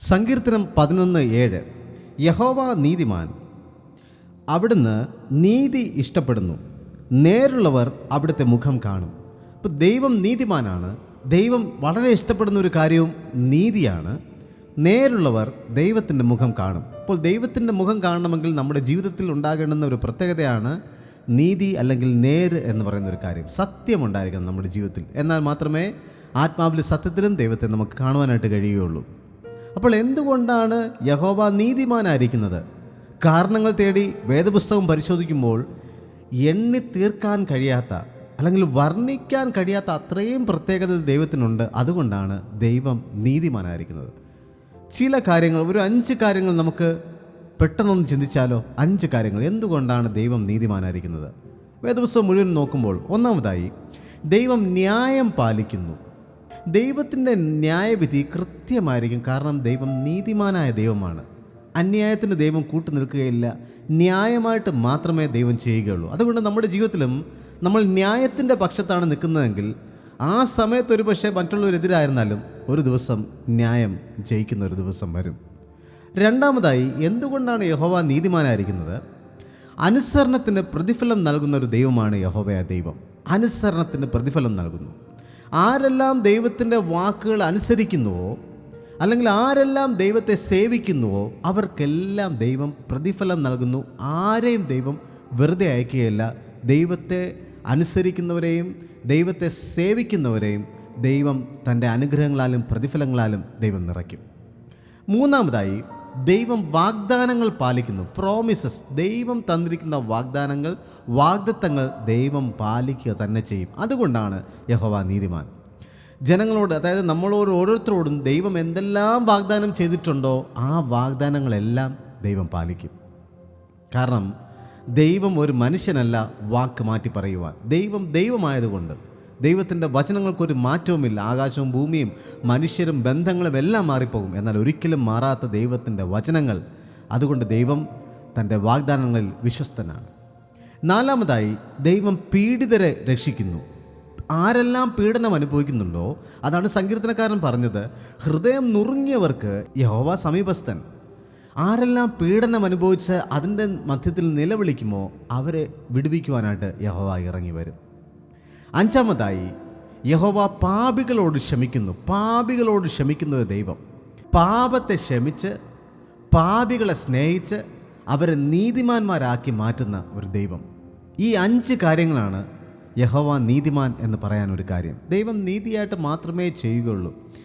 സങ്കീർത്തനം 11:7. യഹോവ നീതിമാൻ, അവിടുന്ന് നീതി ഇഷ്ടപ്പെടുന്നു, നേരുള്ളവർ അവിടുത്തെ മുഖം കാണും. ഇപ്പോൾ ദൈവം നീതിമാനാണ്. ദൈവം വളരെ ഇഷ്ടപ്പെടുന്ന ഒരു കാര്യവും നീതിയാണ്. നേരുള്ളവർ ദൈവത്തിൻ്റെ മുഖം കാണും. അപ്പോൾ ദൈവത്തിൻ്റെ മുഖം കാണണമെങ്കിൽ നമ്മുടെ ജീവിതത്തിൽ ഉണ്ടാകേണ്ടുന്ന ഒരു പ്രത്യേകതയാണ് നീതി അല്ലെങ്കിൽ നേര് എന്ന് പറയുന്ന ഒരു കാര്യം. സത്യമുണ്ടായിരിക്കണം നമ്മുടെ ജീവിതത്തിൽ. എന്നാൽ മാത്രമേ ആത്മാവിൽ സത്യത്തിലും ദൈവത്തെ നമുക്ക് കാണുവാനായിട്ട് കഴിയുകയുള്ളൂ. അപ്പോൾ എന്തുകൊണ്ടാണ് യഹോവ നീതിമാനായിരിക്കുന്നത്? കാരണങ്ങൾ തേടി വേദപുസ്തകം പരിശോധിക്കുമ്പോൾ എണ്ണി തീർക്കാൻ കഴിയാത്ത അല്ലെങ്കിൽ വർണ്ണിക്കാൻ കഴിയാത്ത അത്രയും പ്രത്യേകത ദൈവത്തിനുണ്ട്. അതുകൊണ്ടാണ് ദൈവം നീതിമാനായിരിക്കുന്നത്. ചില കാര്യങ്ങൾ, ഒരു 5 കാര്യങ്ങൾ നമുക്ക് പെട്ടെന്നൊന്ന് ചിന്തിച്ചാലോ? 5 കാര്യങ്ങൾ എന്തുകൊണ്ടാണ് ദൈവം നീതിമാനായിരിക്കുന്നത്. വേദപുസ്തകം മുഴുവൻ നോക്കുമ്പോൾ ഒന്നാമതായി ദൈവം ന്യായം പാലിക്കുന്നു. ദൈവത്തിൻ്റെ ന്യായവിധി കൃത്യമായിരിക്കും. കാരണം ദൈവം നീതിമാനായ ദൈവമാണ്. അന്യായത്തിന് ദൈവം കൂട്ടു നിൽക്കുകയില്ല. ന്യായമായിട്ട് മാത്രമേ ദൈവം ചെയ്യുകയുള്ളൂ. അതുകൊണ്ട് നമ്മുടെ ജീവിതത്തിലും നമ്മൾ ന്യായത്തിൻ്റെ പക്ഷത്താണ് നിൽക്കുന്നതെങ്കിൽ ആ സമയത്ത് ഒരു പക്ഷേ മറ്റുള്ളവരെതിരായിരുന്നാലും ഒരു ദിവസം ന്യായം ജയിക്കുന്ന ഒരു ദിവസം വരും. രണ്ടാമതായി എന്തുകൊണ്ടാണ് യഹോവ നീതിമാനായിരിക്കുന്നത്? അനുസരണത്തിന് പ്രതിഫലം നൽകുന്ന ഒരു ദൈവമാണ് യഹോവയായ ദൈവം. അനുസരണത്തിന് പ്രതിഫലം നൽകുന്നു. ആരെല്ലാം ദൈവത്തിൻ്റെ വാക്കുകൾ അനുസരിക്കുന്നുവോ അല്ലെങ്കിൽ ആരെല്ലാം ദൈവത്തെ സേവിക്കുന്നുവോ അവർക്കെല്ലാം ദൈവം പ്രതിഫലം നൽകുന്നു. ആരെയും ദൈവം വെറുതെ അയക്കുകയില്ല. ദൈവത്തെ അനുസരിക്കുന്നവരെയും ദൈവത്തെ സേവിക്കുന്നവരെയും ദൈവം തൻ്റെ അനുഗ്രഹങ്ങളാലും പ്രതിഫലങ്ങളാലും ദൈവം നിറയ്ക്കും. മൂന്നാമതായി ദൈവം വാഗ്ദാനങ്ങൾ പാലിക്കുന്നു. പ്രോമിസസ്, ദൈവം തന്നിരിക്കുന്ന വാഗ്ദാനങ്ങൾ, വാഗ്ദത്തങ്ങൾ ദൈവം പാലിക്കുക തന്നെ ചെയ്യും. അതുകൊണ്ടാണ് യഹോവ നീതിമാൻ. ജനങ്ങളോട്, അതായത് നമ്മളോട് ഓരോരുത്തരോടും ദൈവം എന്തെല്ലാം വാഗ്ദാനം ചെയ്തിട്ടുണ്ടോ ആ വാഗ്ദാനങ്ങളെല്ലാം ദൈവം പാലിക്കും. കാരണം ദൈവം ഒരു മനുഷ്യനല്ല വാക്ക് മാറ്റി പറയുവാൻ. ദൈവം ദൈവമായതുകൊണ്ട് ദൈവത്തിൻ്റെ വചനങ്ങൾക്കൊരു മാറ്റവുമില്ല. ആകാശവും ഭൂമിയും മനുഷ്യരും ബന്ധങ്ങളും എല്ലാം മാറിപ്പോകും, എന്നാൽ ഒരിക്കലും മാറാത്ത ദൈവത്തിൻ്റെ വചനങ്ങൾ. അതുകൊണ്ട് ദൈവം തൻ്റെ വാഗ്ദാനങ്ങളിൽ വിശ്വസ്തനാണ്. നാലാമതായി ദൈവം പീഡിതരെ രക്ഷിക്കുന്നു. ആരെല്ലാം പീഡനം അനുഭവിക്കുന്നുണ്ടോ, അതാണ് സങ്കീർത്തനക്കാരൻ പറഞ്ഞത്, ഹൃദയം നുറുങ്ങിയവർക്ക് യഹോവ സമീപസ്ഥൻ. ആരെല്ലാം പീഡനം അനുഭവിച്ച് അതിൻ്റെ മധ്യത്തിൽ നിലവിളിക്കുമോ അവരെ വിടുവിക്കുവാനായിട്ട് യഹോവ ഇറങ്ങി വരും. അഞ്ചാമതായി യഹോവ പാപികളോട് ക്ഷമിക്കുന്നു. പാപികളോട് ക്ഷമിക്കുന്ന ദൈവം, പാപത്തെ ക്ഷമിച്ച് പാപികളെ സ്നേഹിച്ച് അവരെ നീതിമാന്മാരാക്കി മാറ്റുന്ന ഒരു ദൈവം. ഈ 5 കാര്യങ്ങളാണ് യഹോവ നീതിമാൻ എന്ന് പറയാനൊരു കാര്യം. ദൈവം നീതിയായിട്ട് മാത്രമേ ചെയ്യുകയുള്ളൂ.